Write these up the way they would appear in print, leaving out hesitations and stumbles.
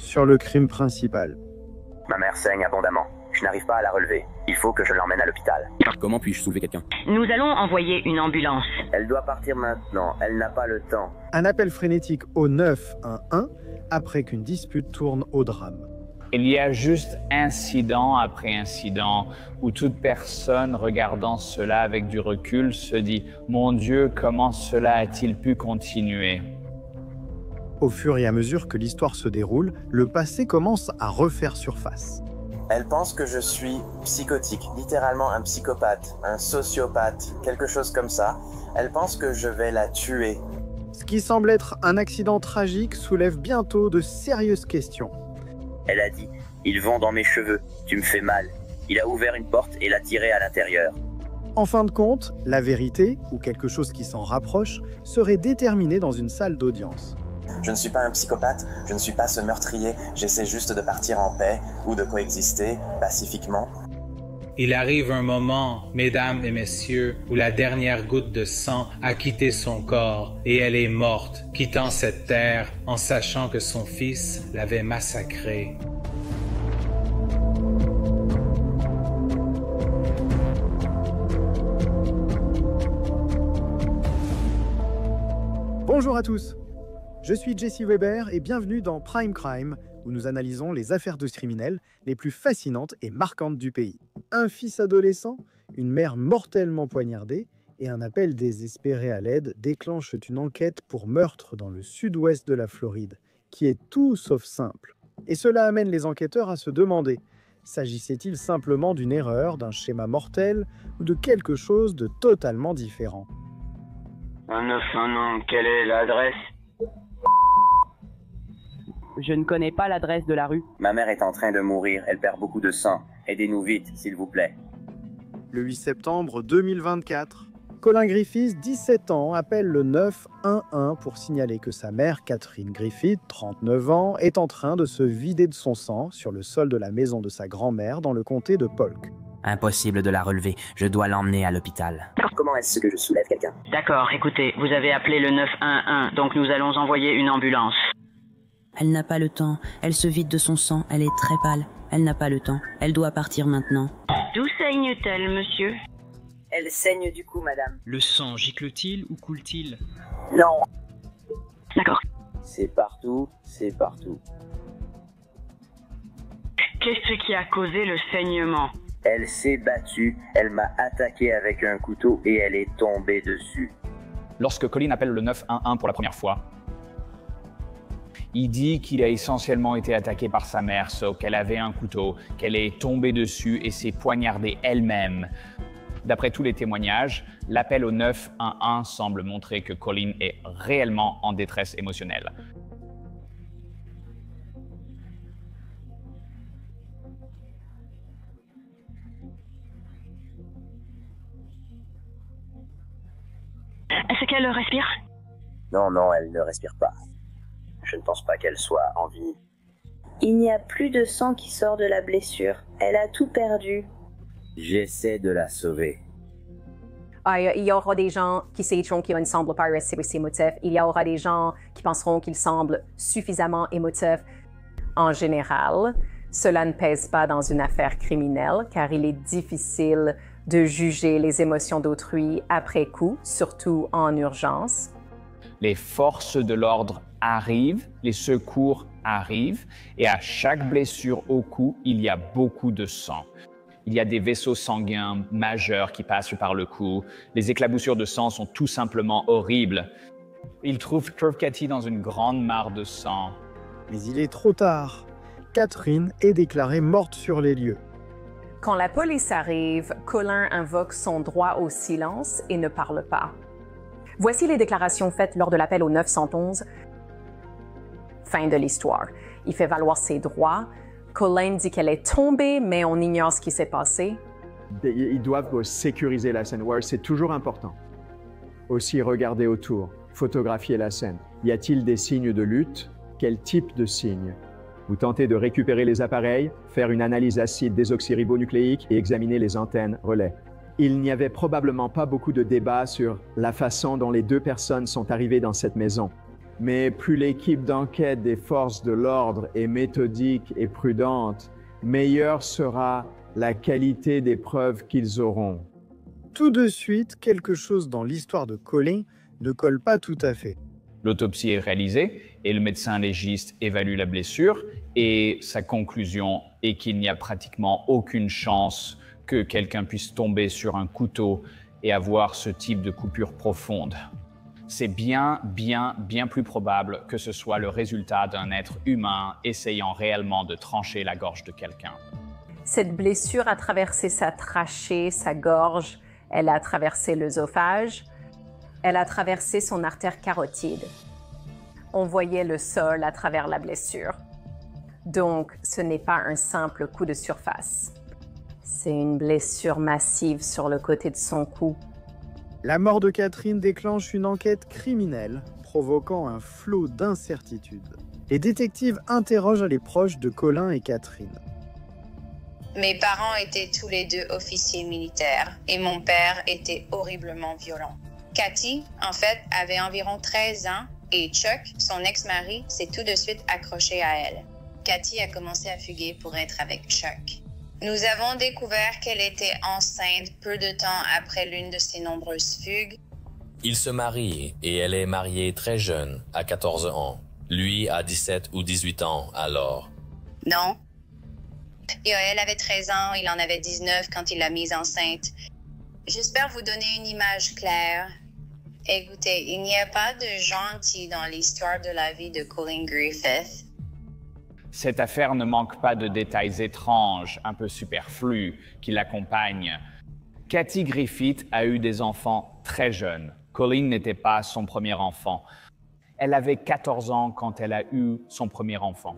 sur le crime principal. Ma mère saigne abondamment. Je n'arrive pas à la relever. Il faut que je l'emmène à l'hôpital. Comment puis-je soulever quelqu'un? Nous allons envoyer une ambulance. Elle doit partir maintenant. Elle n'a pas le temps. Un appel frénétique au 911 après qu'une dispute tourne au drame. Il y a juste incident après incident où toute personne regardant cela avec du recul se dit « Mon Dieu, comment cela a-t-il pu continuer ?» Au fur et à mesure que l'histoire se déroule, le passé commence à refaire surface. Elle pense que je suis psychotique, littéralement un psychopathe, un sociopathe, quelque chose comme ça. Elle pense que je vais la tuer. Ce qui semble être un accident tragique soulève bientôt de sérieuses questions. Elle a dit « Ils vont dans mes cheveux. Tu me fais mal. » Il a ouvert une porte et l'a tiré à l'intérieur. En fin de compte, la vérité, ou quelque chose qui s'en rapproche, serait déterminée dans une salle d'audience. Je ne suis pas un psychopathe, je ne suis pas ce meurtrier, j'essaie juste de partir en paix ou de coexister pacifiquement. Il arrive un moment, mesdames et messieurs, où la dernière goutte de sang a quitté son corps et elle est morte, quittant cette terre en sachant que son fils l'avait massacrée. Bonjour à tous, je suis Jesse Weber et bienvenue dans Prime Crime, où nous analysons les affaires de criminels les plus fascinantes et marquantes du pays. Un fils adolescent, une mère mortellement poignardée et un appel désespéré à l'aide déclenchent une enquête pour meurtre dans le sud-ouest de la Floride, qui est tout sauf simple. Et cela amène les enquêteurs à se demander, s'agissait-il simplement d'une erreur, d'un schéma mortel ou de quelque chose de totalement différent? Un 911, quelle est l'adresse? Je ne connais pas l'adresse de la rue. Ma mère est en train de mourir. Elle perd beaucoup de sang. Aidez-nous vite, s'il vous plaît. Le 8 septembre 2024, Colin Griffith, 17 ans, appelle le 911 pour signaler que sa mère, Catherine Griffith, 39 ans, est en train de se vider de son sang sur le sol de la maison de sa grand-mère dans le comté de Polk. Impossible de la relever, je dois l'emmener à l'hôpital. Comment est-ce que je soulève quelqu'un? D'accord, écoutez, vous avez appelé le 911, donc nous allons envoyer une ambulance. Elle n'a pas le temps, elle se vide de son sang, elle est très pâle. Elle n'a pas le temps, elle doit partir maintenant. D'où saigne-t-elle, monsieur? Elle saigne du cou, madame. Le sang gicle-t-il ou coule-t-il? Non. D'accord. C'est partout, c'est partout. Qu'est-ce qui a causé le saignement? Elle s'est battue, elle m'a attaqué avec un couteau et elle est tombée dessus. Lorsque Colin appelle le 911 pour la première fois, il dit qu'il a essentiellement été attaqué par sa mère, sauf qu'elle avait un couteau, qu'elle est tombée dessus et s'est poignardée elle-même. D'après tous les témoignages, l'appel au 911 semble montrer que Colin est réellement en détresse émotionnelle. Est-ce qu'elle respire? Non, elle ne respire pas. Je ne pense pas qu'elle soit en vie. Il n'y a plus de sang qui sort de la blessure. Elle a tout perdu. J'essaie de la sauver. Il y aura des gens qui sageront qu'il ne semble pas rester émotif. Il y aura des gens qui penseront qu'il semble suffisamment émotif. En général, cela ne pèse pas dans une affaire criminelle car il est difficile de juger les émotions d'autrui après coup, surtout en urgence. Les forces de l'ordre arrivent, les secours arrivent, et à chaque blessure au cou, il y a beaucoup de sang. Il y a des vaisseaux sanguins majeurs qui passent par le cou. Les éclaboussures de sang sont tout simplement horribles. Ils trouvent Cathy dans une grande mare de sang. Mais il est trop tard. Catherine est déclarée morte sur les lieux. Quand la police arrive, Colin invoque son droit au silence et ne parle pas. Voici les déclarations faites lors de l'appel au 911. Fin de l'histoire. Il fait valoir ses droits. Colin dit qu'elle est tombée, mais on ignore ce qui s'est passé. Ils doivent sécuriser la scène. Ouais, c'est toujours important. Aussi, regarder autour, photographier la scène. Y a-t-il des signes de lutte? Quel type de signes? Vous tentez de récupérer les appareils, faire une analyse acide désoxyribonucléique et examiner les antennes relais. Il n'y avait probablement pas beaucoup de débats sur la façon dont les deux personnes sont arrivées dans cette maison. Mais plus l'équipe d'enquête des forces de l'ordre est méthodique et prudente, meilleure sera la qualité des preuves qu'ils auront. Tout de suite, quelque chose dans l'histoire de Colin ne colle pas tout à fait. L'autopsie est réalisée et le médecin légiste évalue la blessure et sa conclusion est qu'il n'y a pratiquement aucune chance que quelqu'un puisse tomber sur un couteau et avoir ce type de coupure profonde. C'est bien plus probable que ce soit le résultat d'un être humain essayant réellement de trancher la gorge de quelqu'un. Cette blessure a traversé sa trachée, sa gorge, elle a traversé l'œsophage, elle a traversé son artère carotide. On voyait le sol à travers la blessure. Donc, ce n'est pas un simple coup de surface. C'est une blessure massive sur le côté de son cou. La mort de Catherine déclenche une enquête criminelle, provoquant un flot d'incertitudes. Les détectives interrogent les proches de Colin et Catherine. Mes parents étaient tous les deux officiers militaires et mon père était horriblement violent. Cathy, en fait, avait environ 13 ans et Chuck, son ex-mari, s'est tout de suite accroché à elle. Cathy a commencé à fuguer pour être avec Chuck. Nous avons découvert qu'elle était enceinte peu de temps après l'une de ses nombreuses fugues. Il se marie et elle est mariée très jeune, à 14 ans. Lui a 17 ou 18 ans alors. Non. Et elle avait 13 ans, il en avait 19 quand il l'a mise enceinte. J'espère vous donner une image claire. Écoutez, il n'y a pas de gentil dans l'histoire de la vie de Colin Griffith. Cette affaire ne manque pas de détails étranges, un peu superflus, qui l'accompagnent. Cathy Griffith a eu des enfants très jeunes. Colin n'était pas son premier enfant. Elle avait 14 ans quand elle a eu son premier enfant.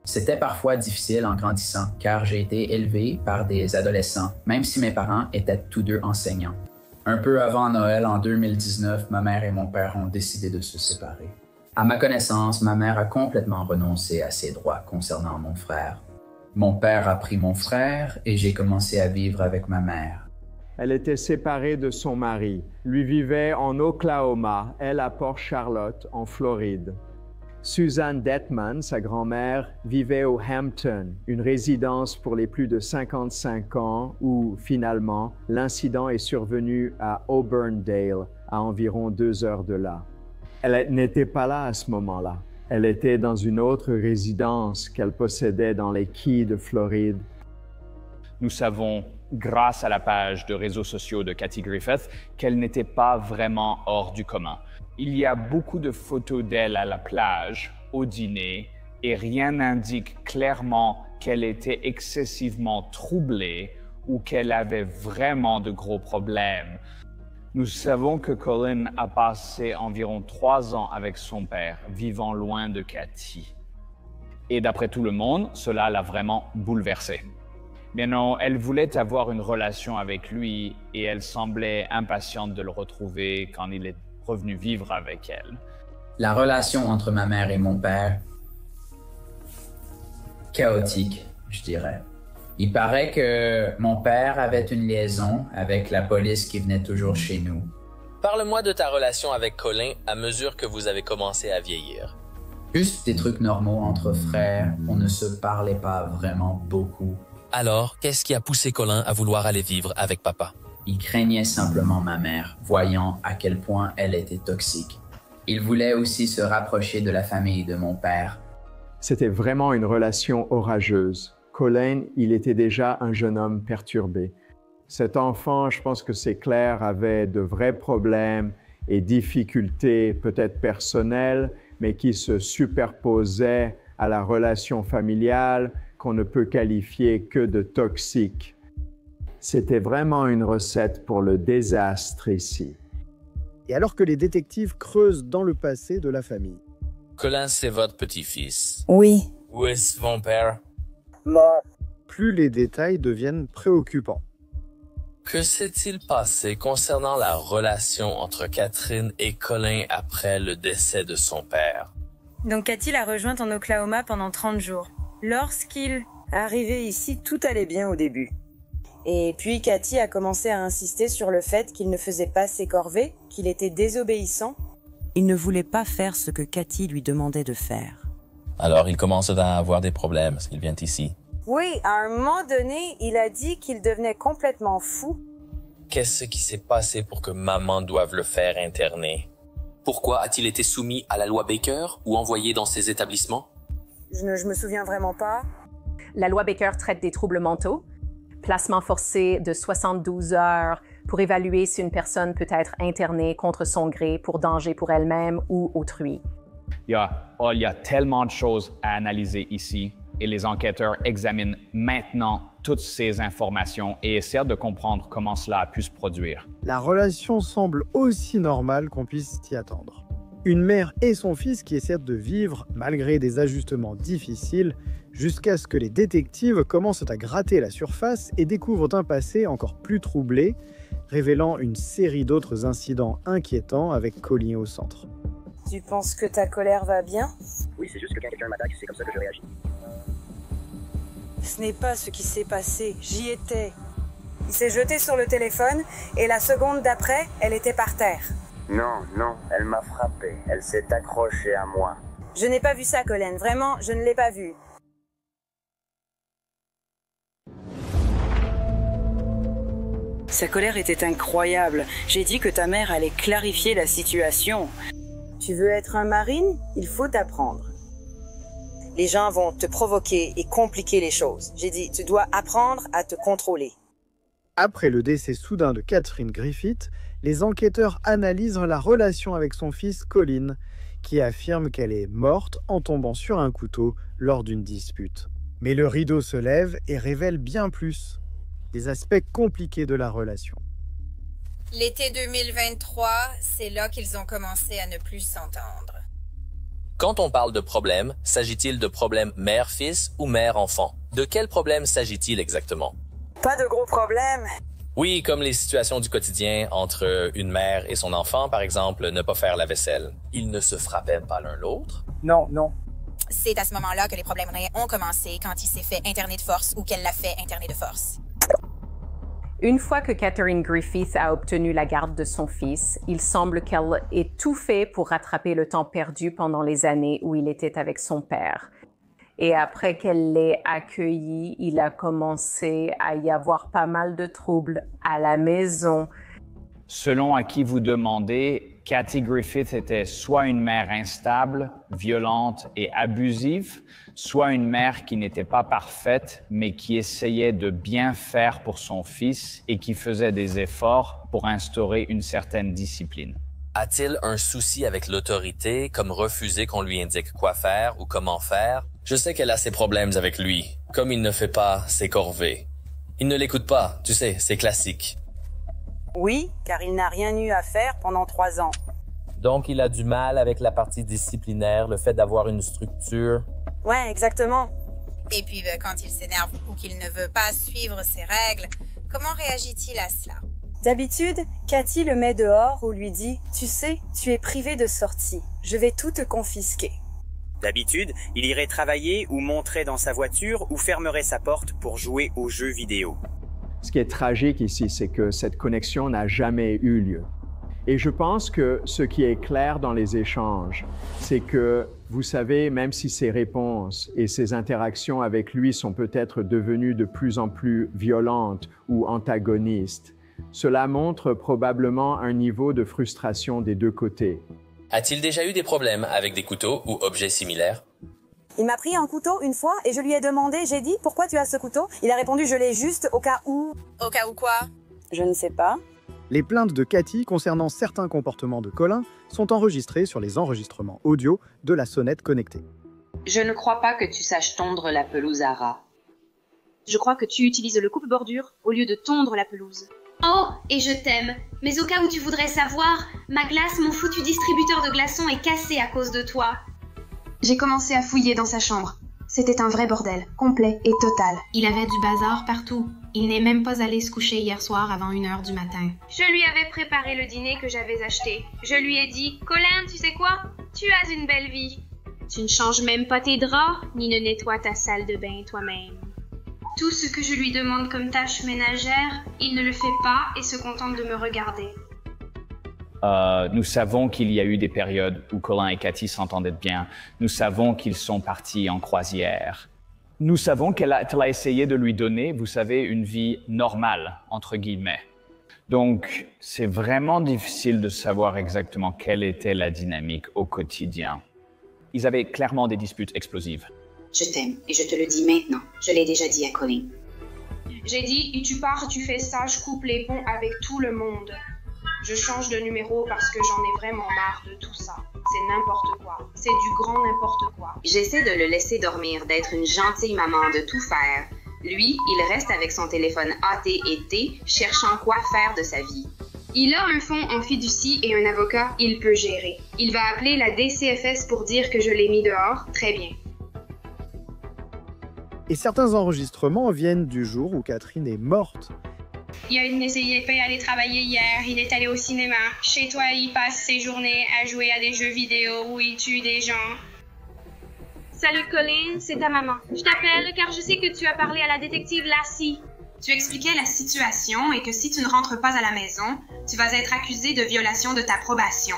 C'était parfois difficile en grandissant, car j'ai été élevé par des adolescents, même si mes parents étaient tous deux enseignants. Un peu avant Noël en 2019, ma mère et mon père ont décidé de se séparer. À ma connaissance, ma mère a complètement renoncé à ses droits concernant mon frère. Mon père a pris mon frère et j'ai commencé à vivre avec ma mère. Elle était séparée de son mari. Lui vivait en Oklahoma, elle à Port Charlotte, en Floride. Suzanne Detman, sa grand-mère, vivait au Hampton, une résidence pour les plus de 55 ans où, finalement, l'incident est survenu à Auburndale, à environ 2 heures de là. Elle n'était pas là à ce moment-là. Elle était dans une autre résidence qu'elle possédait dans les Keys de Floride. Nous savons, grâce à la page de réseaux sociaux de Cathy Griffith, qu'elle n'était pas vraiment hors du commun. Il y a beaucoup de photos d'elle à la plage, au dîner, et rien n'indique clairement qu'elle était excessivement troublée ou qu'elle avait vraiment de gros problèmes. Nous savons que Colin a passé environ 3 ans avec son père, vivant loin de Cathy. Et d'après tout le monde, cela l'a vraiment bouleversée. Mais non, elle voulait avoir une relation avec lui et elle semblait impatiente de le retrouver quand il est revenu vivre avec elle. La relation entre ma mère et mon père, chaotique, je dirais. Il paraît que mon père avait une liaison avec la police qui venait toujours chez nous. Parle-moi de ta relation avec Colin à mesure que vous avez commencé à vieillir. Juste des trucs normaux entre frères, on ne se parlait pas vraiment beaucoup. Alors, qu'est-ce qui a poussé Colin à vouloir aller vivre avec papa? Il craignait simplement ma mère, voyant à quel point elle était toxique. Il voulait aussi se rapprocher de la famille de mon père. C'était vraiment une relation orageuse. Colin, il était déjà un jeune homme perturbé. Cet enfant, je pense que c'est clair, avait de vrais problèmes et difficultés peut-être personnelles, mais qui se superposaient à la relation familiale qu'on ne peut qualifier que de toxique. C'était vraiment une recette pour le désastre ici. Et alors que les détectives creusent dans le passé de la famille. Colin, c'est votre petit-fils. Oui. Où est son père? Mort. Plus les détails deviennent préoccupants. Que s'est-il passé concernant la relation entre Catherine et Colin après le décès de son père? Donc Cathy l'a rejointe en Oklahoma pendant 30 jours. Lorsqu'il... Arrivé ici, tout allait bien au début. Et puis Cathy a commencé à insister sur le fait qu'il ne faisait pas ses corvées, qu'il était désobéissant. Il ne voulait pas faire ce que Cathy lui demandait de faire. Alors il commence à avoir des problèmes s'il vient ici. Oui, à un moment donné, il a dit qu'il devenait complètement fou. Qu'est-ce qui s'est passé pour que maman doive le faire interner? Pourquoi a-t-il été soumis à la loi Baker ou envoyé dans ces établissements? Je me souviens vraiment pas. La loi Baker traite des troubles mentaux, placement forcé de 72 heures pour évaluer si une personne peut être internée contre son gré pour danger pour elle-même ou autrui. Il y a tellement de choses à analyser ici et les enquêteurs examinent maintenant toutes ces informations et essaient de comprendre comment cela a pu se produire. La relation semble aussi normale qu'on puisse s'y attendre. Une mère et son fils qui essaient de vivre malgré des ajustements difficiles jusqu'à ce que les détectives commencent à gratter la surface et découvrent un passé encore plus troublé, révélant une série d'autres incidents inquiétants avec Colin au centre. Tu penses que ta colère va bien? Oui, c'est juste que quand quelqu'un m'attaque, c'est comme ça que je réagis. Ce n'est pas ce qui s'est passé, j'y étais. Il s'est jeté sur le téléphone et la seconde d'après, elle était par terre. Non, elle m'a frappé. Elle s'est accrochée à moi. Je n'ai pas vu ça, Colin. Vraiment, je ne l'ai pas vu. Sa colère était incroyable. J'ai dit que ta mère allait clarifier la situation. Tu veux être un marine? Il faut t'apprendre. Les gens vont te provoquer et compliquer les choses. J'ai dit, tu dois apprendre à te contrôler. Après le décès soudain de Catherine Griffith, les enquêteurs analysent la relation avec son fils Colin, qui affirme qu'elle est morte en tombant sur un couteau lors d'une dispute. Mais le rideau se lève et révèle bien plus, des aspects compliqués de la relation. L'été 2023, c'est là qu'ils ont commencé à ne plus s'entendre. Quand on parle de problème, s'agit-il de problème mère-fils ou mère-enfant? De quel problème s'agit-il exactement? Pas de gros problèmes. Oui, comme les situations du quotidien entre une mère et son enfant, par exemple, ne pas faire la vaisselle. Ils ne se frappaient pas l'un l'autre? Non. C'est à ce moment-là que les problèmes ont commencé quand il s'est fait interner de force ou qu'elle l'a fait interner de force. Une fois que Catherine Griffith a obtenu la garde de son fils, il semble qu'elle ait tout fait pour rattraper le temps perdu pendant les années où il était avec son père. Et après qu'elle l'ait accueilli, il a commencé à y avoir pas mal de troubles à la maison. Selon à qui vous demandez, Cathy Griffith était soit une mère instable, violente et abusive, soit une mère qui n'était pas parfaite, mais qui essayait de bien faire pour son fils et qui faisait des efforts pour instaurer une certaine discipline. A-t-il un souci avec l'autorité, comme refuser qu'on lui indique quoi faire ou comment faire? Je sais qu'elle a ses problèmes avec lui, comme il ne fait pas ses corvées. Il ne l'écoute pas, tu sais, c'est classique. Oui, car il n'a rien eu à faire pendant 3 ans. Donc il a du mal avec la partie disciplinaire, le fait d'avoir une structure. Ouais, exactement. Et puis quand il s'énerve ou qu'il ne veut pas suivre ses règles, comment réagit-il à cela? D'habitude, Cathy le met dehors ou lui dit « Tu sais, tu es privé de sortie. Je vais tout te confisquer. » D'habitude, il irait travailler ou monterait dans sa voiture ou fermerait sa porte pour jouer aux jeux vidéo. Ce qui est tragique ici, c'est que cette connexion n'a jamais eu lieu. Et je pense que ce qui est clair dans les échanges, c'est que, vous savez, même si ses réponses et ses interactions avec lui sont peut-être devenues de plus en plus violentes ou antagonistes, cela montre probablement un niveau de frustration des deux côtés. A-t-il déjà eu des problèmes avec des couteaux ou objets similaires? Il m'a pris un couteau une fois et je lui ai demandé, j'ai dit « Pourquoi tu as ce couteau ?» Il a répondu « Je l'ai juste au cas où. » Au cas où quoi? Je ne sais pas. Les plaintes de Cathy concernant certains comportements de Colin sont enregistrées sur les enregistrements audio de la sonnette connectée. Je ne crois pas que tu saches tondre la pelouse à ras. Je crois que tu utilises le coupe-bordure au lieu de tondre la pelouse. Oh, et je t'aime. Mais au cas où tu voudrais savoir, ma glace, mon foutu distributeur de glaçons est cassé à cause de toi. J'ai commencé à fouiller dans sa chambre. C'était un vrai bordel, complet et total. Il avait du bazar partout. Il n'est même pas allé se coucher hier soir avant 1h du matin. Je lui avais préparé le dîner que j'avais acheté. Je lui ai dit, Colin, tu sais quoi? Tu as une belle vie. Tu ne changes même pas tes draps, ni ne nettoies ta salle de bain toi-même. Tout ce que je lui demande comme tâche ménagère, il ne le fait pas et se contente de me regarder. Nous savons qu'il y a eu des périodes où Colin et Cathy s'entendaient bien. Nous savons qu'ils sont partis en croisière. Nous savons qu'elle a essayé de lui donner, vous savez, une vie normale, entre guillemets. Donc, c'est vraiment difficile de savoir exactement quelle était la dynamique au quotidien. Ils avaient clairement des disputes explosives. Je t'aime et je te le dis maintenant. Je l'ai déjà dit à Colin. J'ai dit, tu pars, tu fais ça, je coupe les ponts avec tout le monde. Je change de numéro parce que j'en ai vraiment marre de tout ça. C'est n'importe quoi. C'est du grand n'importe quoi. J'essaie de le laisser dormir, d'être une gentille maman, de tout faire. Lui, il reste avec son téléphone AT&T, cherchant quoi faire de sa vie. Il a un fonds en fiducie et un avocat, il peut gérer. Il va appeler la DCFS pour dire que je l'ai mis dehors. Très bien. Et certains enregistrements viennent du jour où Catherine est morte. Il n'essayait pas d'aller travailler hier, il est allé au cinéma. Chez toi, il passe ses journées à jouer à des jeux vidéo où il tue des gens. Salut Colin, c'est ta maman. Je t'appelle car je sais que tu as parlé à la détective Lassie. Tu expliquais la situation et que si tu ne rentres pas à la maison, tu vas être accusé de violation de ta probation.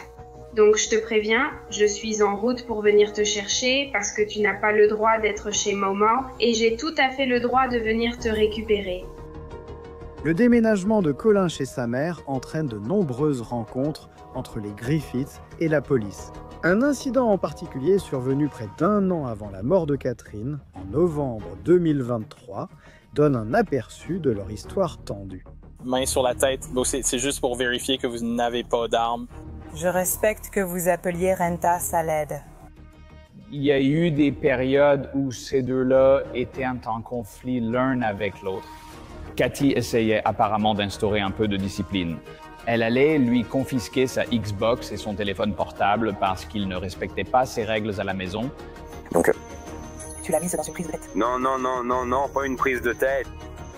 Donc je te préviens, je suis en route pour venir te chercher parce que tu n'as pas le droit d'être chez Momo et j'ai tout à fait le droit de venir te récupérer. Le déménagement de Colin chez sa mère entraîne de nombreuses rencontres entre les Griffiths et la police. Un incident en particulier est survenu près d'1 an avant la mort de Catherine, en novembre 2023, donne un aperçu de leur histoire tendue. Main sur la tête, c'est juste pour vérifier que vous n'avez pas d'armes. Je respecte que vous appeliez Rentas à l'aide. Il y a eu des périodes où ces deux-là étaient en conflit l'un avec l'autre. Cathy essayait apparemment d'instaurer un peu de discipline. Elle allait lui confisquer sa Xbox et son téléphone portable parce qu'il ne respectait pas ses règles à la maison. Donc, tu l'as mise dans une prise de tête. Non, pas une prise de tête.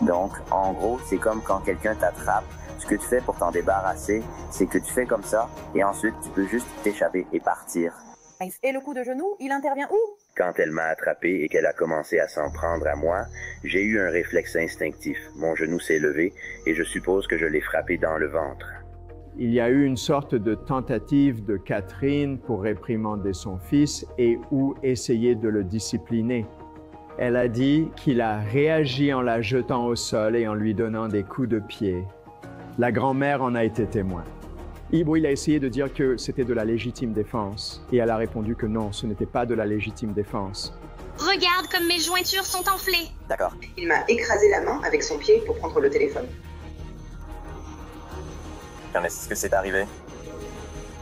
Donc, en gros, c'est comme quand quelqu'un t'attrape. Ce que tu fais pour t'en débarrasser, c'est que tu fais comme ça, et ensuite tu peux juste t'échapper et partir. Et le coup de genou, il intervient où? Quand elle m'a attrapé et qu'elle a commencé à s'en prendre à moi, j'ai eu un réflexe instinctif. Mon genou s'est levé et je suppose que je l'ai frappé dans le ventre. Il y a eu une sorte de tentative de Catherine pour réprimander son fils et ou essayer de le discipliner. Elle a dit qu'il a réagi en la jetant au sol et en lui donnant des coups de pied. La grand-mère en a été témoin. Il a essayé de dire que c'était de la légitime défense et elle a répondu que non, ce n'était pas de la légitime défense. Regarde comme mes jointures sont enflées. D'accord. Il m'a écrasé la main avec son pied pour prendre le téléphone. Quand est-ce que c'est arrivé?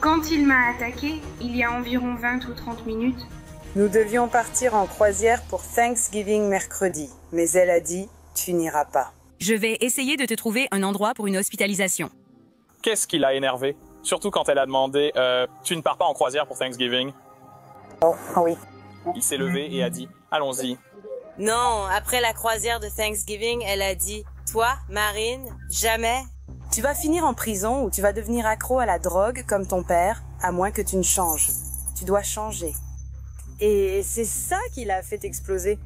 Quand il m'a attaqué, il y a environ 20 ou 30 minutes. Nous devions partir en croisière pour Thanksgiving mercredi, mais elle a dit « Tu n'iras pas ». Je vais essayer de te trouver un endroit pour une hospitalisation. Qu'est-ce qui l'a énervé? Surtout quand elle a demandé « Tu ne pars pas en croisière pour Thanksgiving ?» Oh, oui. Il s'est levé et a dit « Allons-y ». Non, après la croisière de Thanksgiving, elle a dit « Toi, Marine, jamais. Tu vas finir en prison ou tu vas devenir accro à la drogue comme ton père, à moins que tu ne changes. Tu dois changer. » Et c'est ça qui l'a fait exploser.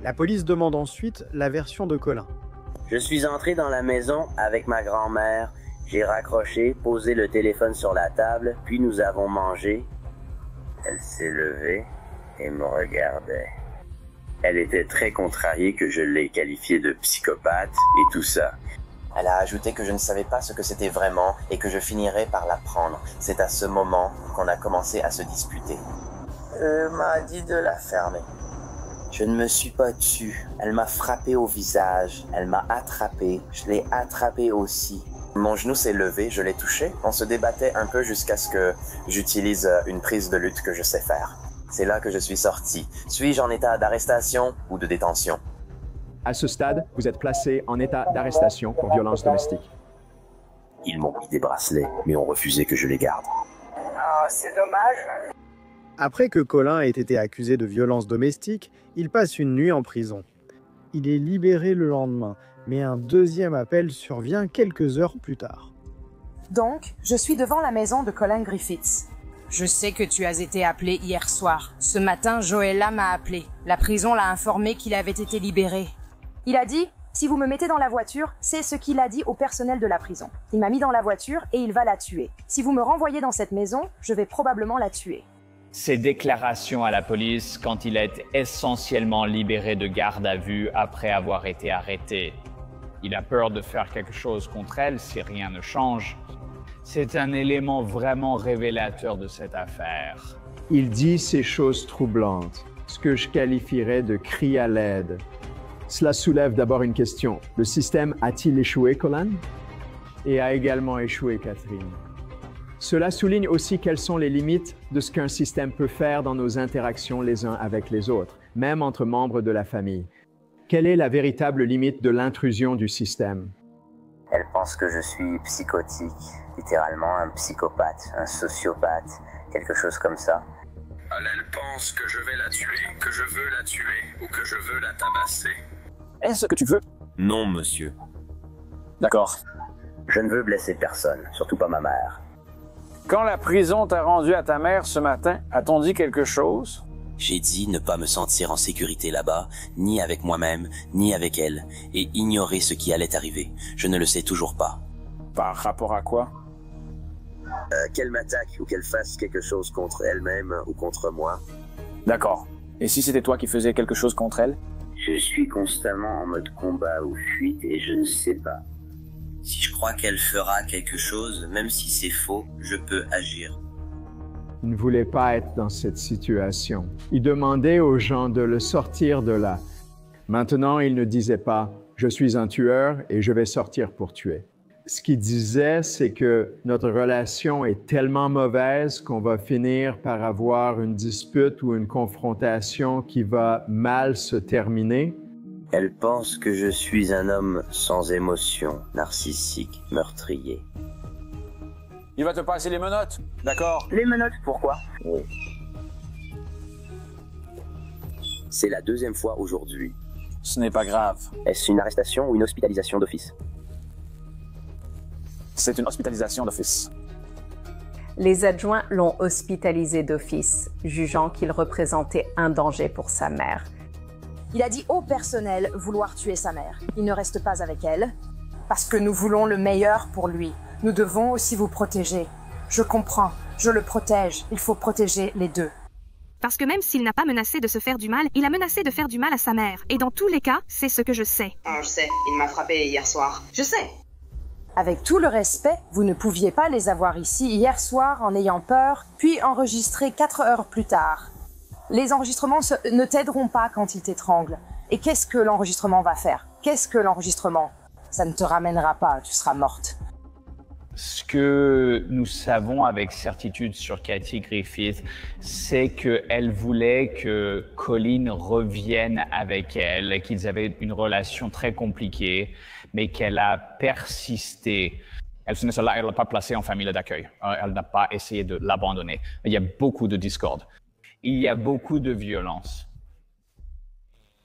La police demande ensuite la version de Colin. Je suis entré dans la maison avec ma grand-mère. J'ai raccroché, posé le téléphone sur la table, puis nous avons mangé. Elle s'est levée et me regardait. Elle était très contrariée que je l'ai qualifiée de psychopathe et tout ça. Elle a ajouté que je ne savais pas ce que c'était vraiment et que je finirais par l'apprendre. C'est à ce moment qu'on a commencé à se disputer. Elle m'a dit de la fermer. Je ne me suis pas tue. Elle m'a frappé au visage. Elle m'a attrapé. Je l'ai attrapé aussi. Mon genou s'est levé, je l'ai touché. On se débattait un peu jusqu'à ce que j'utilise une prise de lutte que je sais faire. C'est là que je suis sorti. Suis-je en état d'arrestation ou de détention? À ce stade, vous êtes placé en état d'arrestation pour violence domestique. Ils m'ont mis des bracelets, mais ont refusé que je les garde. Ah, c'est dommage. Après que Colin ait été accusé de violence domestique, il passe une nuit en prison. Il est libéré le lendemain, mais un deuxième appel survient quelques heures plus tard. Donc, je suis devant la maison de Colin Griffiths. Je sais que tu as été appelé hier soir. Ce matin, Joella m'a appelé. La prison l'a informé qu'il avait été libéré. Il a dit Si vous me mettez dans la voiture, c'est ce qu'il a dit au personnel de la prison. Il m'a mis dans la voiture et il va la tuer. Si vous me renvoyez dans cette maison, je vais probablement la tuer. Ses déclarations à la police quand il est essentiellement libéré de garde à vue après avoir été arrêté. Il a peur de faire quelque chose contre elle si rien ne change. C'est un élément vraiment révélateur de cette affaire. Il dit ces choses troublantes, ce que je qualifierais de cri à l'aide. Cela soulève d'abord une question. Le système a-t-il échoué, Colin? Et a également échoué, Catherine. Cela souligne aussi quelles sont les limites de ce qu'un système peut faire dans nos interactions les uns avec les autres, même entre membres de la famille. Quelle est la véritable limite de l'intrusion du système? Elle pense que je suis psychotique, littéralement un psychopathe, un sociopathe, quelque chose comme ça. Elle pense que je vais la tuer, que je veux la tuer ou que je veux la tabasser. Est-ce que tu veux? Non, monsieur. D'accord. Je ne veux blesser personne, surtout pas ma mère. Quand la prison t'a rendu à ta mère ce matin, a-t-on dit quelque chose? J'ai dit ne pas me sentir en sécurité là-bas, ni avec moi-même, ni avec elle, et ignorer ce qui allait arriver. Je ne le sais toujours pas. Par rapport à quoi? Qu'elle m'attaque ou qu'elle fasse quelque chose contre elle-même ou contre moi. D'accord. Et si c'était toi qui faisais quelque chose contre elle? Je suis constamment en mode combat ou fuite et je ne sais pas. Si je crois qu'elle fera quelque chose, même si c'est faux, je peux agir. Il ne voulait pas être dans cette situation. Il demandait aux gens de le sortir de là. Maintenant, il ne disait pas « je suis un tueur et je vais sortir pour tuer ». Ce qu'il disait, c'est que notre relation est tellement mauvaise qu'on va finir par avoir une dispute ou une confrontation qui va mal se terminer. Elle pense que je suis un homme sans émotion, narcissique, meurtrier. Il va te passer les menottes, d'accord? Les menottes, pourquoi? Oui. C'est la deuxième fois aujourd'hui. Ce n'est pas grave. Est-ce une arrestation ou une hospitalisation d'office? C'est une hospitalisation d'office. Les adjoints l'ont hospitalisé d'office, jugeant qu'il représentait un danger pour sa mère. Il a dit au personnel vouloir tuer sa mère. Il ne reste pas avec elle, parce que nous voulons le meilleur pour lui. Nous devons aussi vous protéger. Je comprends, je le protège. Il faut protéger les deux. Parce que même s'il n'a pas menacé de se faire du mal, il a menacé de faire du mal à sa mère. Et dans tous les cas, c'est ce que je sais. Je sais, il m'a frappé hier soir. Je sais. Avec tout le respect, vous ne pouviez pas les avoir ici hier soir en ayant peur, puis enregistrer 4 heures plus tard. Les enregistrements ne t'aideront pas quand ils t'étranglent. Et qu'est-ce que l'enregistrement va faire? Qu'est-ce que l'enregistrement? Ça ne te ramènera pas, tu seras morte. Ce que nous savons avec certitude sur Kathy Griffith, c'est qu'elle voulait que Colin revienne avec elle, qu'ils avaient une relation très compliquée, mais qu'elle a persisté. Elle ne l'a pas placée en famille d'accueil. Elle n'a pas essayé de l'abandonner. Il y a beaucoup de discorde. Il y a beaucoup de violence.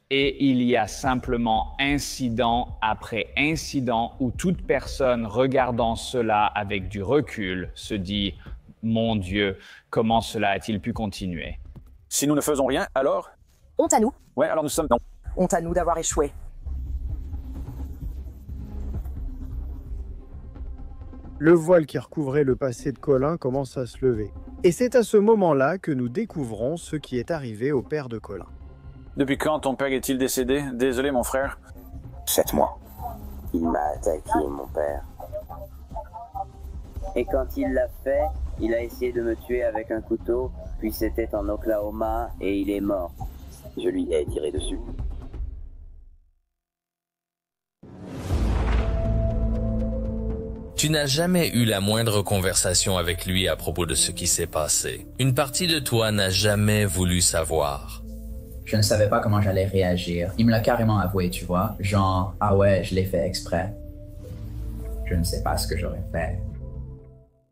Et il y a simplement incident après incident où toute personne regardant cela avec du recul se dit « Mon Dieu, comment cela a-t-il pu continuer ?» Si nous ne faisons rien, alors? Honte à nous. Ouais, alors nous sommes... Non. Honte à nous d'avoir échoué. Le voile qui recouvrait le passé de Colin commence à se lever. Et c'est à ce moment-là que nous découvrons ce qui est arrivé au père de Colin. Depuis quand ton père est-il décédé? Désolé, mon frère. 7 mois. Il m'a attaqué, mon père. Et quand il l'a fait, il a essayé de me tuer avec un couteau, puis c'était en Oklahoma et il est mort. Je lui ai tiré dessus. Tu n'as jamais eu la moindre conversation avec lui à propos de ce qui s'est passé. Une partie de toi n'a jamais voulu savoir. Je ne savais pas comment j'allais réagir. Il me l'a carrément avoué, tu vois. Genre, ah ouais, je l'ai fait exprès. Je ne sais pas ce que j'aurais fait.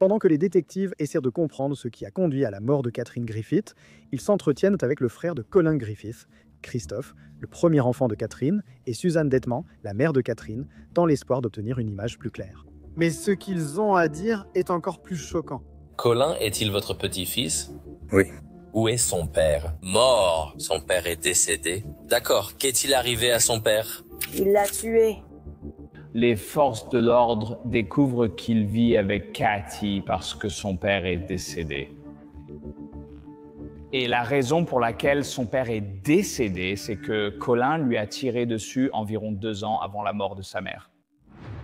Pendant que les détectives essaient de comprendre ce qui a conduit à la mort de Catherine Griffith, ils s'entretiennent avec le frère de Colin Griffith, Christophe, le premier enfant de Catherine, et Suzanne Detman, la mère de Catherine, dans l'espoir d'obtenir une image plus claire. Mais ce qu'ils ont à dire est encore plus choquant. Colin est-il votre petit-fils? Oui. Où est son père? Mort. Son père est décédé. D'accord. Qu'est-il arrivé à son père? Il l'a tué. Les forces de l'ordre découvrent qu'il vit avec Cathy parce que son père est décédé. Et la raison pour laquelle son père est décédé, c'est que Colin lui a tiré dessus environ 2 ans avant la mort de sa mère.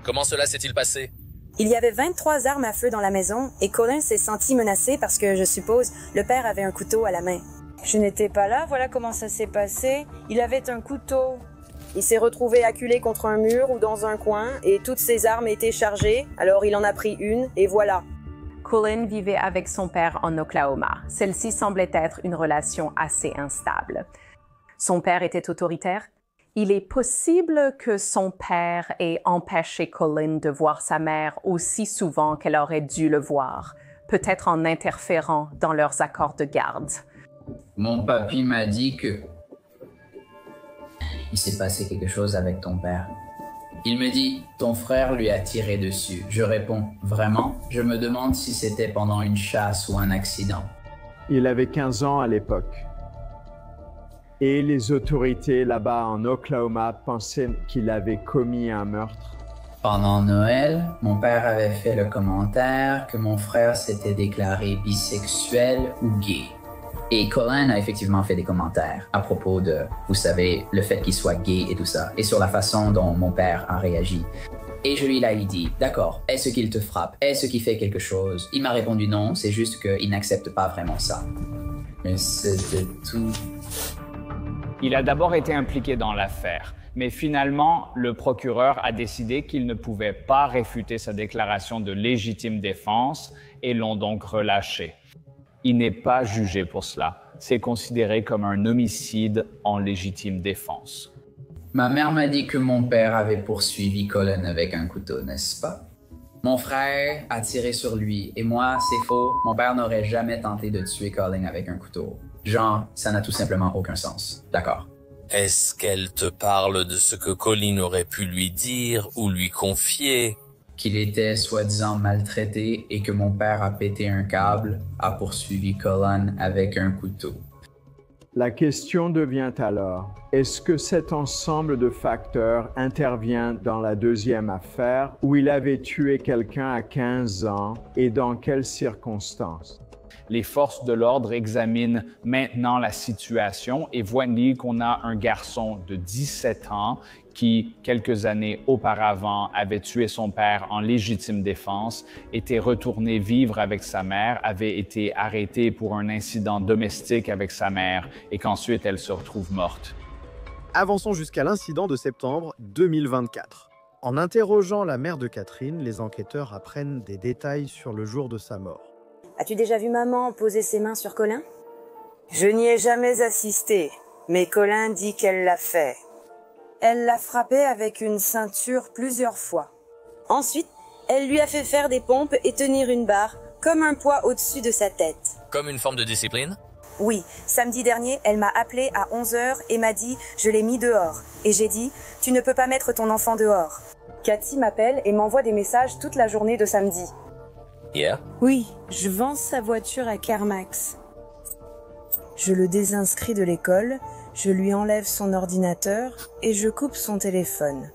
Comment cela s'est-il passé? Il y avait 23 armes à feu dans la maison et Colin s'est senti menacé parce que, je suppose, le père avait un couteau à la main. Je n'étais pas là, voilà comment ça s'est passé. Il avait un couteau. Il s'est retrouvé acculé contre un mur ou dans un coin et toutes ses armes étaient chargées, alors il en a pris une et voilà. Colin vivait avec son père en Oklahoma. Celle-ci semblait être une relation assez instable. Son père était autoritaire. Il est possible que son père ait empêché Colin de voir sa mère aussi souvent qu'elle aurait dû le voir, peut-être en interférant dans leurs accords de garde. Mon papy m'a dit que il s'est passé quelque chose avec ton père. Il me dit, ton frère lui a tiré dessus. Je réponds, vraiment? Je me demande si c'était pendant une chasse ou un accident. Il avait 15 ans à l'époque. Et les autorités là-bas en Oklahoma pensaient qu'il avait commis un meurtre. Pendant Noël, mon père avait fait le commentaire que mon frère s'était déclaré bisexuel ou gay. Et Colin a effectivement fait des commentaires à propos de, vous savez, le fait qu'il soit gay et tout ça, et sur la façon dont mon père a réagi. Et je lui ai dit, d'accord, est-ce qu'il te frappe? Est-ce qu'il fait quelque chose? Il m'a répondu non, c'est juste qu'il n'accepte pas vraiment ça. Mais c'était tout. Il a d'abord été impliqué dans l'affaire, mais finalement, le procureur a décidé qu'il ne pouvait pas réfuter sa déclaration de légitime défense et l'ont donc relâché. Il n'est pas jugé pour cela. C'est considéré comme un homicide en légitime défense. Ma mère m'a dit que mon père avait poursuivi Colin avec un couteau, n'est-ce pas? Mon frère a tiré sur lui, et moi, c'est faux. Mon père n'aurait jamais tenté de tuer Colin avec un couteau. Genre, ça n'a tout simplement aucun sens. D'accord. Est-ce qu'elle te parle de ce que Colin aurait pu lui dire ou lui confier? Qu'il était soi-disant maltraité et que mon père a pété un câble, a poursuivi Colin avec un couteau. La question devient alors, est-ce que cet ensemble de facteurs intervient dans la deuxième affaire où il avait tué quelqu'un à 15 ans et dans quelles circonstances? Les forces de l'ordre examinent maintenant la situation et voient qu'on a un garçon de 17 ans qui, quelques années auparavant, avait tué son père en légitime défense, était retourné vivre avec sa mère, avait été arrêté pour un incident domestique avec sa mère et qu'ensuite elle se retrouve morte. Avançons jusqu'à l'incident de septembre 2024. En interrogeant la mère de Catherine, les enquêteurs apprennent des détails sur le jour de sa mort. As-tu déjà vu maman poser ses mains sur Colin? Je n'y ai jamais assisté, mais Colin dit qu'elle l'a fait. Elle l'a frappé avec une ceinture plusieurs fois. Ensuite, elle lui a fait faire des pompes et tenir une barre, comme un poids au-dessus de sa tête. Comme une forme de discipline? Oui, samedi dernier, elle m'a appelé à 11h et m'a dit « je l'ai mis dehors ». Et j'ai dit « tu ne peux pas mettre ton enfant dehors ». Cathy m'appelle et m'envoie des messages toute la journée de samedi. Yeah. Oui, je vends sa voiture à CarMax. Je le désinscris de l'école, je lui enlève son ordinateur et je coupe son téléphone.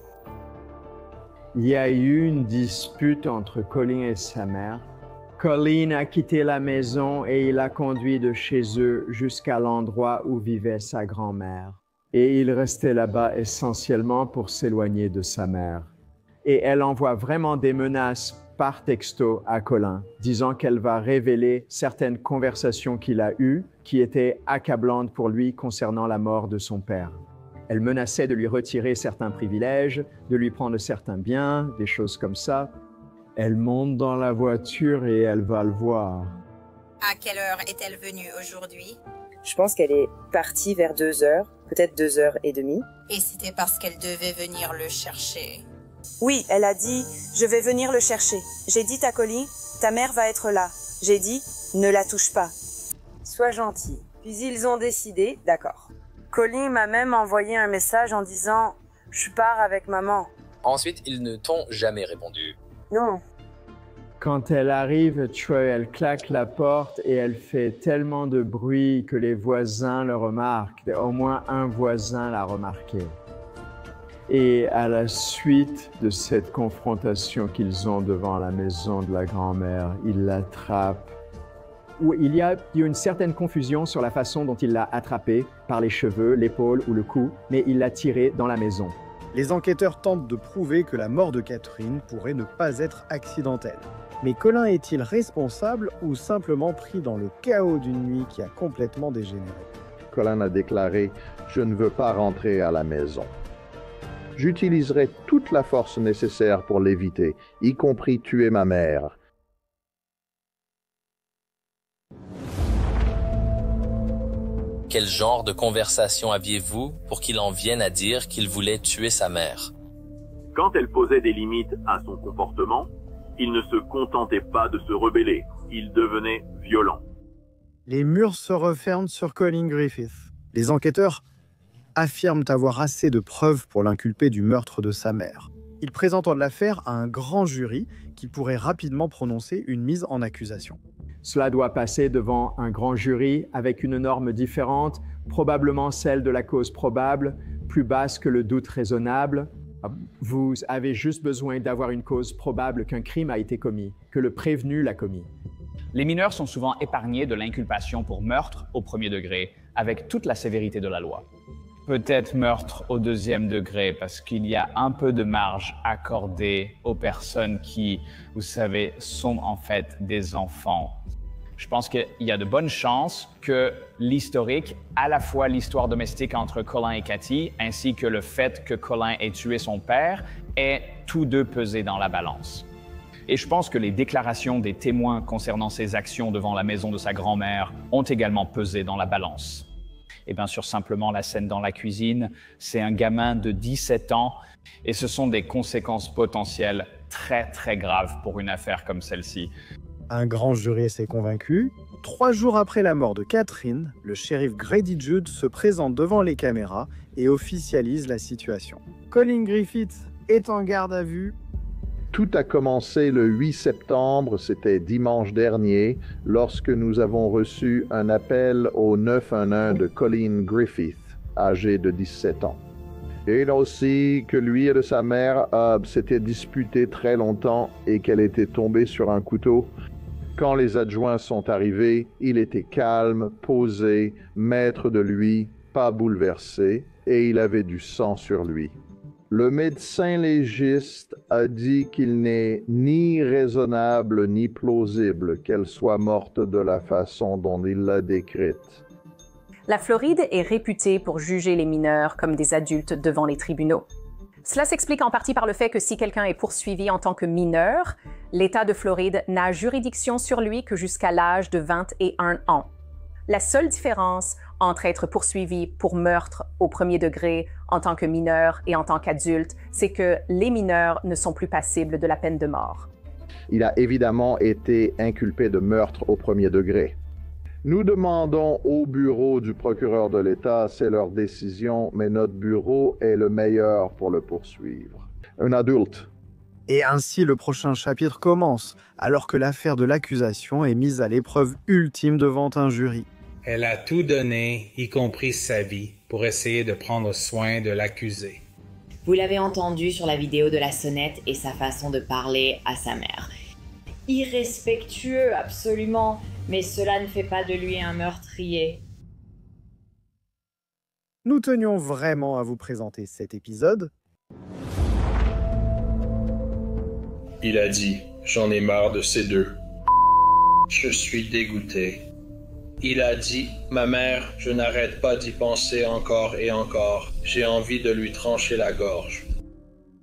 Il y a eu une dispute entre Colin et sa mère. Colin a quitté la maison et il a conduit de chez eux jusqu'à l'endroit où vivait sa grand-mère. Et il restait là-bas essentiellement pour s'éloigner de sa mère. Et elle envoie vraiment des menaces par texto à Colin, disant qu'elle va révéler certaines conversations qu'il a eues qui étaient accablantes pour lui concernant la mort de son père. Elle menaçait de lui retirer certains privilèges, de lui prendre certains biens, des choses comme ça. Elle monte dans la voiture et elle va le voir. À quelle heure est-elle venue aujourd'hui? Je pense qu'elle est partie vers 2h, peut-être 2h30. Et c'était parce qu'elle devait venir le chercher. Oui, elle a dit « je vais venir le chercher ». J'ai dit à Colin « ta mère va être là ». J'ai dit « ne la touche pas ». Sois gentil. Puis ils ont décidé, d'accord. Colin m'a même envoyé un message en disant « je pars avec maman ». Ensuite, ils ne t'ont jamais répondu. Non. Quand elle arrive, elle claque la porte et elle fait tellement de bruit que les voisins le remarquent. Au moins un voisin l'a remarqué. Et à la suite de cette confrontation qu'ils ont devant la maison de la grand-mère, il l'attrape. Il y a une certaine confusion sur la façon dont il l'a attrapé, par les cheveux, l'épaule ou le cou, mais il l'a tiré dans la maison. Les enquêteurs tentent de prouver que la mort de Catherine pourrait ne pas être accidentelle. Mais Colin est-il responsable ou simplement pris dans le chaos d'une nuit qui a complètement dégénéré? Colin a déclaré « Je ne veux pas rentrer à la maison. J'utiliserai toute la force nécessaire pour l'éviter, y compris tuer ma mère. » Quel genre de conversation aviez-vous pour qu'il en vienne à dire qu'il voulait tuer sa mère? Quand elle posait des limites à son comportement, il ne se contentait pas de se rebeller, il devenait violent. Les murs se referment sur Colin Griffith. Les enquêteurs affirment avoir assez de preuves pour l'inculper du meurtre de sa mère. Ils présentent l'affaire à un grand jury qui pourrait rapidement prononcer une mise en accusation. Cela doit passer devant un grand jury avec une norme différente, probablement celle de la cause probable, plus basse que le doute raisonnable. Vous avez juste besoin d'avoir une cause probable qu'un crime a été commis, que le prévenu l'a commis. Les mineurs sont souvent épargnés de l'inculpation pour meurtre au premier degré, avec toute la sévérité de la loi. Peut-être meurtre au deuxième degré, parce qu'il y a un peu de marge accordée aux personnes qui, vous savez, sont en fait des enfants. Je pense qu'il y a de bonnes chances que l'historique, à la fois l'histoire domestique entre Colin et Cathy, ainsi que le fait que Colin ait tué son père, aient tous deux pesé dans la balance. Et je pense que les déclarations des témoins concernant ses actions devant la maison de sa grand-mère ont également pesé dans la balance. Et bien sûr, simplement la scène dans la cuisine, c'est un gamin de 17 ans et ce sont des conséquences potentielles très très graves pour une affaire comme celle-ci. Un grand jury s'est convaincu. 3 jours après la mort de Catherine, le shérif Grady Judd se présente devant les caméras et officialise la situation. Colin Griffith est en garde à vue. Tout a commencé le 8 septembre, c'était dimanche dernier, lorsque nous avons reçu un appel au 911 de Colin Griffith, âgé de 17 ans. Et aussi que lui et de sa mère s'étaient disputés très longtemps et qu'elle était tombée sur un couteau. Quand les adjoints sont arrivés, il était calme, posé, maître de lui, pas bouleversé, et il avait du sang sur lui. Le médecin légiste a dit qu'il n'est ni raisonnable ni plausible qu'elle soit morte de la façon dont il l'a décrite. La Floride est réputée pour juger les mineurs comme des adultes devant les tribunaux. Cela s'explique en partie par le fait que si quelqu'un est poursuivi en tant que mineur, l'État de Floride n'a juridiction sur lui que jusqu'à l'âge de 21 ans. La seule différence entre être poursuivi pour meurtre au premier degré en tant que mineur et en tant qu'adulte, c'est que les mineurs ne sont plus passibles de la peine de mort. Il a évidemment été inculpé de meurtre au premier degré. Nous demandons au bureau du procureur de l'État, c'est leur décision, mais notre bureau est le meilleur pour le poursuivre. Un adulte. Et ainsi, le prochain chapitre commence, alors que l'affaire de l'accusation est mise à l'épreuve ultime devant un jury. Elle a tout donné, y compris sa vie, pour essayer de prendre soin de l'accusé. Vous l'avez entendu sur la vidéo de la sonnette et sa façon de parler à sa mère. Irrespectueux, absolument, mais cela ne fait pas de lui un meurtrier. Nous tenions vraiment à vous présenter cet épisode. Il a dit « J'en ai marre de ces deux. Je suis dégoûté. » Il a dit « Ma mère, je n'arrête pas d'y penser encore et encore. J'ai envie de lui trancher la gorge. »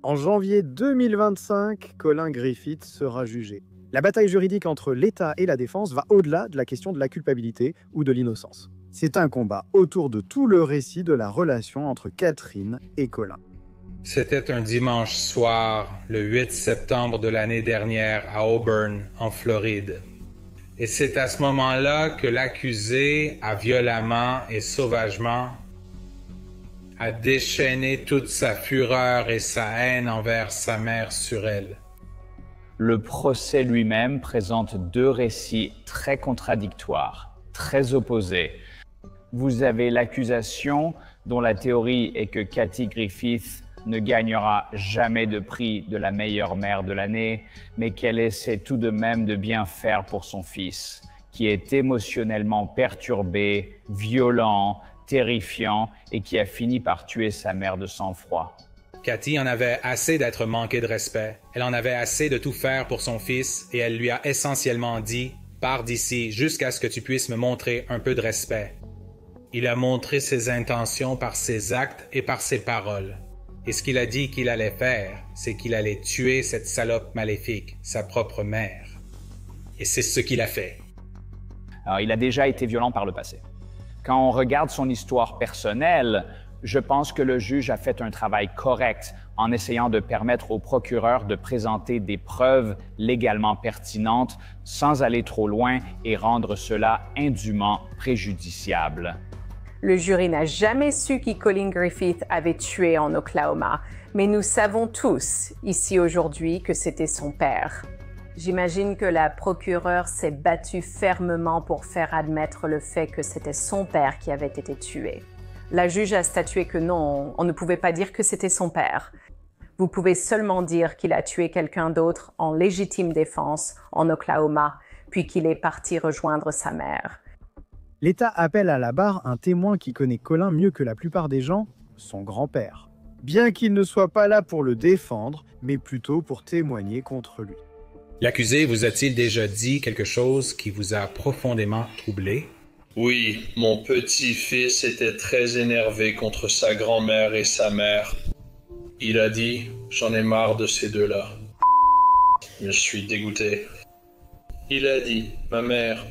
En janvier 2025, Colin Griffith sera jugé. La bataille juridique entre l'État et la défense va au-delà de la question de la culpabilité ou de l'innocence. C'est un combat autour de tout le récit de la relation entre Catherine et Colin. C'était un dimanche soir, le 8 septembre de l'année dernière, à Auburn, en Floride. Et c'est à ce moment-là que l'accusé a violemment et sauvagement déchaîné toute sa fureur et sa haine envers sa mère sur elle. Le procès lui-même présente deux récits très contradictoires, très opposés. Vous avez l'accusation dont la théorie est que Cathy Griffith ne gagnera jamais de prix de la meilleure mère de l'année, mais qu'elle essaie tout de même de bien faire pour son fils, qui est émotionnellement perturbé, violent, terrifiant et qui a fini par tuer sa mère de sang-froid. Cathy en avait assez d'être manquée de respect. Elle en avait assez de tout faire pour son fils et elle lui a essentiellement dit « Pars d'ici jusqu'à ce que tu puisses me montrer un peu de respect ». Il a montré ses intentions par ses actes et par ses paroles. Et ce qu'il a dit qu'il allait faire, c'est qu'il allait tuer cette salope maléfique, sa propre mère. Et c'est ce qu'il a fait. Alors, il a déjà été violent par le passé. Quand on regarde son histoire personnelle, je pense que le juge a fait un travail correct en essayant de permettre au procureur de présenter des preuves légalement pertinentes sans aller trop loin et rendre cela indûment préjudiciable. Le jury n'a jamais su qui Colin Griffith avait tué en Oklahoma, mais nous savons tous, ici aujourd'hui, que c'était son père. J'imagine que la procureure s'est battue fermement pour faire admettre le fait que c'était son père qui avait été tué. La juge a statué que non, on ne pouvait pas dire que c'était son père. Vous pouvez seulement dire qu'il a tué quelqu'un d'autre en légitime défense en Oklahoma, puis qu'il est parti rejoindre sa mère. L'État appelle à la barre un témoin qui connaît Colin mieux que la plupart des gens, son grand-père. Bien qu'il ne soit pas là pour le défendre, mais plutôt pour témoigner contre lui. L'accusé vous a-t-il déjà dit quelque chose qui vous a profondément troublé? Oui, mon petit-fils était très énervé contre sa grand-mère et sa mère. Il a dit « J'en ai marre de ces deux-là. Je suis dégoûté. » Il a dit « Ma mère,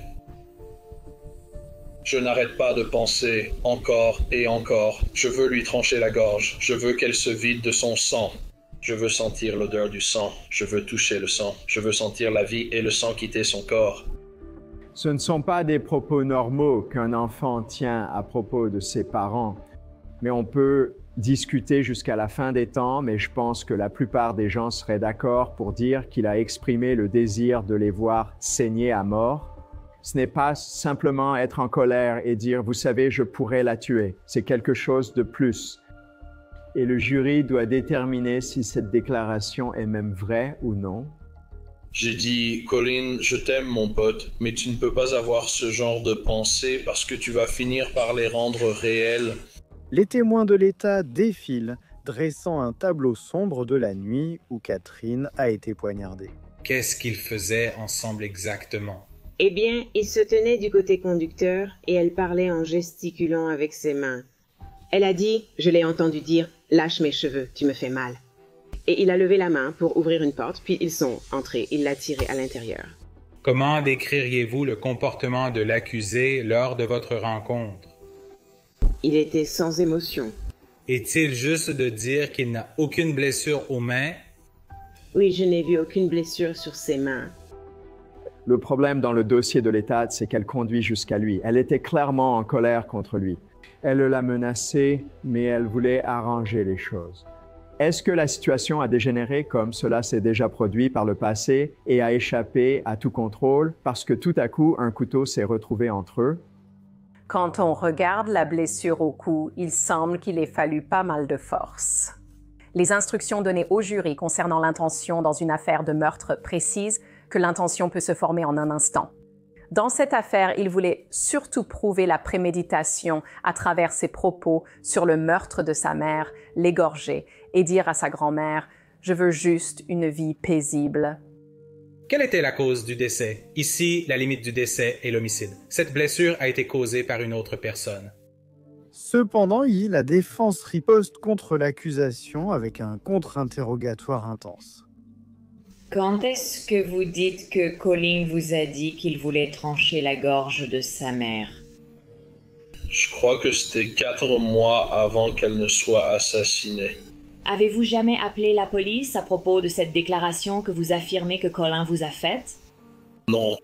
je n'arrête pas de penser encore et encore. Je veux lui trancher la gorge. Je veux qu'elle se vide de son sang. Je veux sentir l'odeur du sang. Je veux toucher le sang. Je veux sentir la vie et le sang quitter son corps. » Ce ne sont pas des propos normaux qu'un enfant tient à propos de ses parents, mais on peut discuter jusqu'à la fin des temps, mais je pense que la plupart des gens seraient d'accord pour dire qu'il a exprimé le désir de les voir saigner à mort. Ce n'est pas simplement être en colère et dire « vous savez, je pourrais la tuer ». C'est quelque chose de plus. Et le jury doit déterminer si cette déclaration est même vraie ou non. J'ai dit « Colin, je t'aime mon pote, mais tu ne peux pas avoir ce genre de pensée parce que tu vas finir par les rendre réelles. » Les témoins de l'État défilent, dressant un tableau sombre de la nuit où Catherine a été poignardée. Qu'est-ce qu'ils faisaient ensemble exactement? Eh bien, il se tenait du côté conducteur et elle parlait en gesticulant avec ses mains. Elle a dit, je l'ai entendu dire, « Lâche mes cheveux, tu me fais mal. » Et il a levé la main pour ouvrir une porte, puis ils sont entrés. Il l'a tiré à l'intérieur. Comment décririez-vous le comportement de l'accusé lors de votre rencontre? Il était sans émotion. Est-il juste de dire qu'il n'a aucune blessure aux mains? Oui, je n'ai vu aucune blessure sur ses mains. Le problème dans le dossier de l'État, c'est qu'elle conduit jusqu'à lui. Elle était clairement en colère contre lui. Elle l'a menacé, mais elle voulait arranger les choses. Est-ce que la situation a dégénéré comme cela s'est déjà produit par le passé et a échappé à tout contrôle parce que tout à coup, un couteau s'est retrouvé entre eux? Quand on regarde la blessure au cou, il semble qu'il ait fallu pas mal de force. Les instructions données au jury concernant l'intention dans une affaire de meurtre précisent que l'intention peut se former en un instant. Dans cette affaire, il voulait surtout prouver la préméditation à travers ses propos sur le meurtre de sa mère, l'égorger, et dire à sa grand-mère « Je veux juste une vie paisible ». Quelle était la cause du décès? Ici, la limite du décès est l'homicide. Cette blessure a été causée par une autre personne. Cependant, la défense riposte contre l'accusation avec un contre-interrogatoire intense. Quand est-ce que vous dites que Colin vous a dit qu'il voulait trancher la gorge de sa mère? Je crois que c'était 4 mois avant qu'elle ne soit assassinée. Avez-vous jamais appelé la police à propos de cette déclaration que vous affirmez que Colin vous a faite? Non.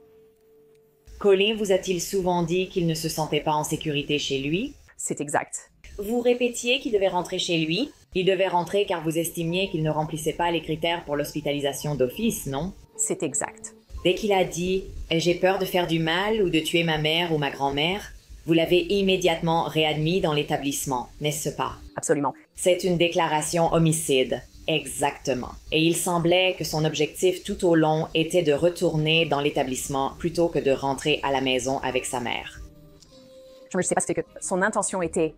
Colin vous a-t-il souvent dit qu'il ne se sentait pas en sécurité chez lui? C'est exact. Vous répétiez qu'il devait rentrer chez lui? Il devait rentrer car vous estimiez qu'il ne remplissait pas les critères pour l'hospitalisation d'office, non? C'est exact. Dès qu'il a dit « J'ai peur de faire du mal ou de tuer ma mère ou ma grand-mère », vous l'avez immédiatement réadmis dans l'établissement, n'est-ce pas? Absolument. C'est une déclaration homicide. Exactement. Et il semblait que son objectif tout au long était de retourner dans l'établissement plutôt que de rentrer à la maison avec sa mère. Je ne sais pas ce que son intention était.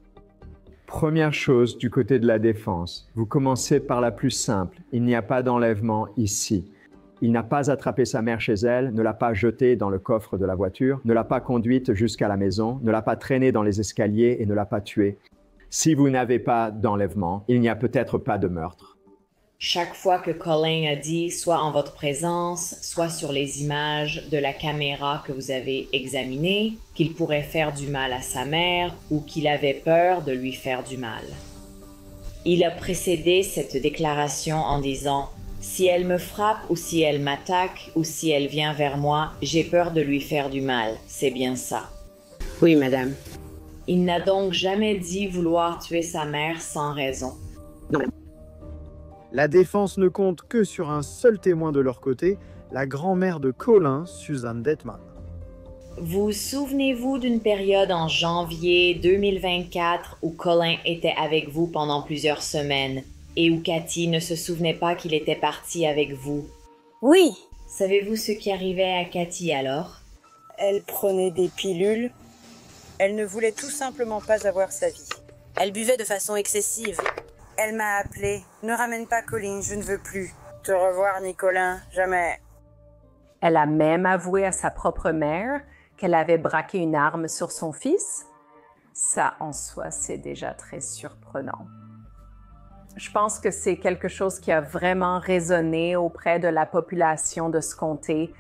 Première chose du côté de la défense, vous commencez par la plus simple. Il n'y a pas d'enlèvement ici. Il n'a pas attrapé sa mère chez elle, ne l'a pas jetée dans le coffre de la voiture, ne l'a pas conduite jusqu'à la maison, ne l'a pas traînée dans les escaliers et ne l'a pas tuée. Si vous n'avez pas d'enlèvement, il n'y a peut-être pas de meurtre. Chaque fois que Colin a dit, soit en votre présence, soit sur les images de la caméra que vous avez examinées, qu'il pourrait faire du mal à sa mère ou qu'il avait peur de lui faire du mal. Il a précédé cette déclaration en disant « Si elle me frappe ou si elle m'attaque ou si elle vient vers moi, j'ai peur de lui faire du mal. C'est bien ça. » Oui, madame. Il n'a donc jamais dit vouloir tuer sa mère sans raison. Non, madame. La défense ne compte que sur un seul témoin de leur côté, la grand-mère de Colin, Suzanne Detman. Vous souvenez-vous d'une période en janvier 2024 où Colin était avec vous pendant plusieurs semaines et où Cathy ne se souvenait pas qu'il était parti avec vous? Oui. Savez-vous ce qui arrivait à Cathy alors? Elle prenait des pilules. Elle ne voulait tout simplement pas avoir sa vie. Elle buvait de façon excessive. Elle m'a appelé. Ne ramène pas Colin, je ne veux plus. Te revoir, Nicolin, jamais. Elle a même avoué à sa propre mère qu'elle avait braqué une arme sur son fils. Ça, en soi, c'est déjà très surprenant. Je pense que c'est quelque chose qui a vraiment résonné auprès de la population de ce comté.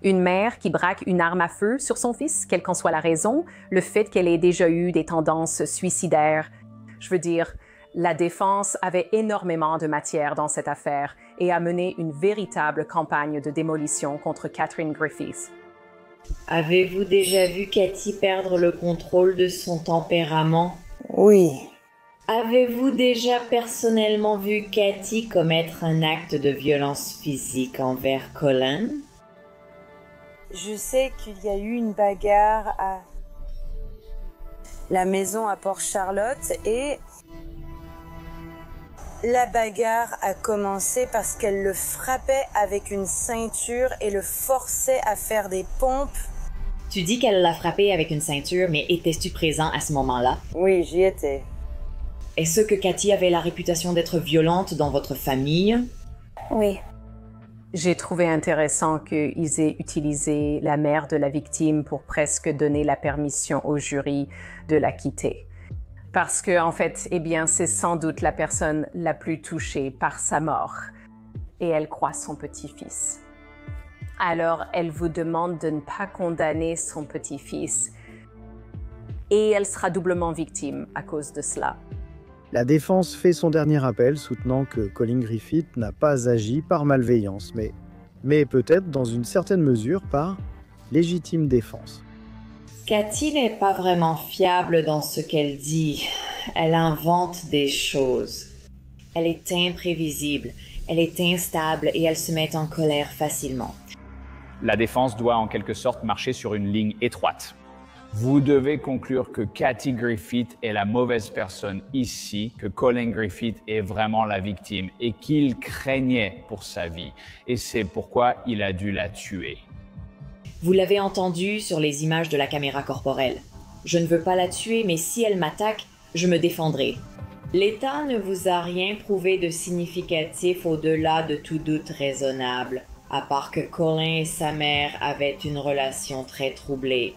Une mère qui braque une arme à feu sur son fils, quelle qu'en soit la raison, le fait qu'elle ait déjà eu des tendances suicidaires. Je veux dire, la défense avait énormément de matière dans cette affaire et a mené une véritable campagne de démolition contre Catherine Griffith. Avez-vous déjà vu Cathy perdre le contrôle de son tempérament? Oui. Avez-vous déjà personnellement vu Cathy commettre un acte de violence physique envers Colin? Je sais qu'il y a eu une bagarre à la maison à Port-Charlotte et la bagarre a commencé parce qu'elle le frappait avec une ceinture et le forçait à faire des pompes. Tu dis qu'elle l'a frappé avec une ceinture, mais étais-tu présent à ce moment-là? Oui, j'y étais. Est-ce que Cathy avait la réputation d'être violente dans votre famille? Oui. J'ai trouvé intéressant qu'ils aient utilisé la mère de la victime pour presque donner la permission au jury de la quitter. Parce que, en fait, eh bien, c'est sans doute la personne la plus touchée par sa mort. Et elle croit son petit-fils. Alors, elle vous demande de ne pas condamner son petit-fils. Et elle sera doublement victime à cause de cela. La défense fait son dernier appel, soutenant que Colin Griffith n'a pas agi par malveillance, mais peut-être dans une certaine mesure par légitime défense. Cathy n'est pas vraiment fiable dans ce qu'elle dit. Elle invente des choses. Elle est imprévisible, elle est instable et elle se met en colère facilement. La défense doit en quelque sorte marcher sur une ligne étroite. Vous devez conclure que Cathy Griffith est la mauvaise personne ici, que Colin Griffith est vraiment la victime et qu'il craignait pour sa vie. Et c'est pourquoi il a dû la tuer. Vous l'avez entendu sur les images de la caméra corporelle. Je ne veux pas la tuer, mais si elle m'attaque, je me défendrai. L'État ne vous a rien prouvé de significatif au-delà de tout doute raisonnable, à part que Colin et sa mère avaient une relation très troublée.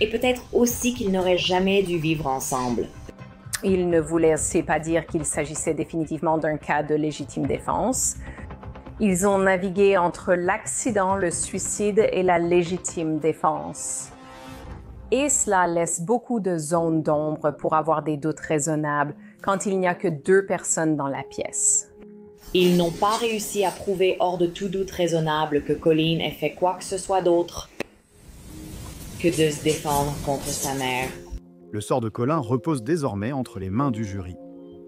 Et peut-être aussi qu'ils n'auraient jamais dû vivre ensemble. Il ne vous laissait pas dire qu'il s'agissait définitivement d'un cas de légitime défense. Ils ont navigué entre l'accident, le suicide et la légitime défense. Et cela laisse beaucoup de zones d'ombre pour avoir des doutes raisonnables quand il n'y a que 2 personnes dans la pièce. Ils n'ont pas réussi à prouver hors de tout doute raisonnable que Colin ait fait quoi que ce soit d'autre que de se défendre contre sa mère. Le sort de Colin repose désormais entre les mains du jury.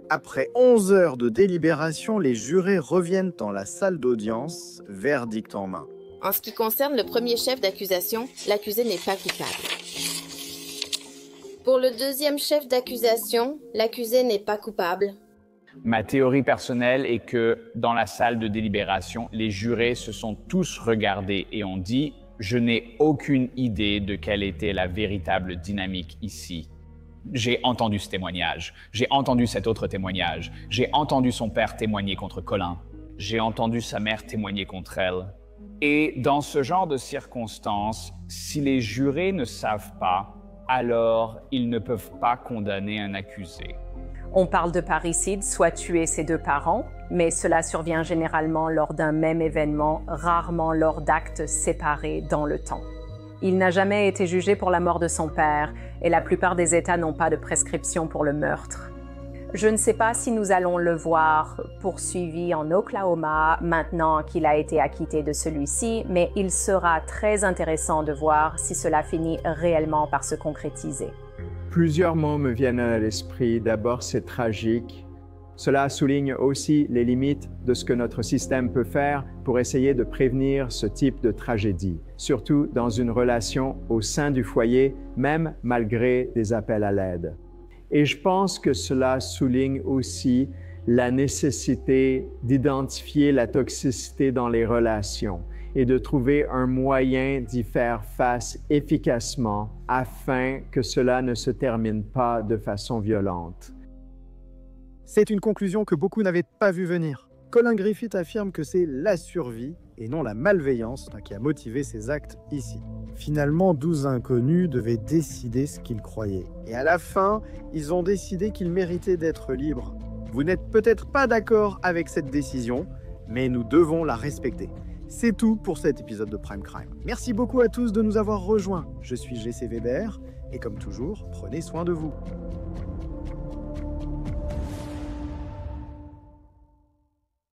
Après 11 heures de délibération, les jurés reviennent dans la salle d'audience, verdict en main. En ce qui concerne le premier chef d'accusation, l'accusé n'est pas coupable. Pour le deuxième chef d'accusation, l'accusé n'est pas coupable. Ma théorie personnelle est que dans la salle de délibération, les jurés se sont tous regardés et ont dit « Je n'ai aucune idée de quelle était la véritable dynamique ici. J'ai entendu ce témoignage, j'ai entendu cet autre témoignage, j'ai entendu son père témoigner contre Colin, j'ai entendu sa mère témoigner contre elle. » Et dans ce genre de circonstances, si les jurés ne savent pas, alors ils ne peuvent pas condamner un accusé. On parle de parricide, soit tuer ses deux parents, mais cela survient généralement lors d'un même événement, rarement lors d'actes séparés dans le temps. Il n'a jamais été jugé pour la mort de son père et la plupart des États n'ont pas de prescription pour le meurtre. Je ne sais pas si nous allons le voir poursuivi en Oklahoma maintenant qu'il a été acquitté de celui-ci, mais il sera très intéressant de voir si cela finit réellement par se concrétiser. Plusieurs mots me viennent à l'esprit. D'abord, c'est tragique. Cela souligne aussi les limites de ce que notre système peut faire pour essayer de prévenir ce type de tragédie, surtout dans une relation au sein du foyer, même malgré des appels à l'aide. Et je pense que cela souligne aussi la nécessité d'identifier la toxicité dans les relations et de trouver un moyen d'y faire face efficacement afin que cela ne se termine pas de façon violente. C'est une conclusion que beaucoup n'avaient pas vu venir. Colin Griffith affirme que c'est la survie et non la malveillance qui a motivé ses actes ici. Finalement, 12 inconnus devaient décider ce qu'ils croyaient. Et à la fin, ils ont décidé qu'ils méritaient d'être libres. Vous n'êtes peut-être pas d'accord avec cette décision, mais nous devons la respecter. C'est tout pour cet épisode de Prime Crime. Merci beaucoup à tous de nous avoir rejoints. Je suis J.C. Weber et comme toujours, prenez soin de vous.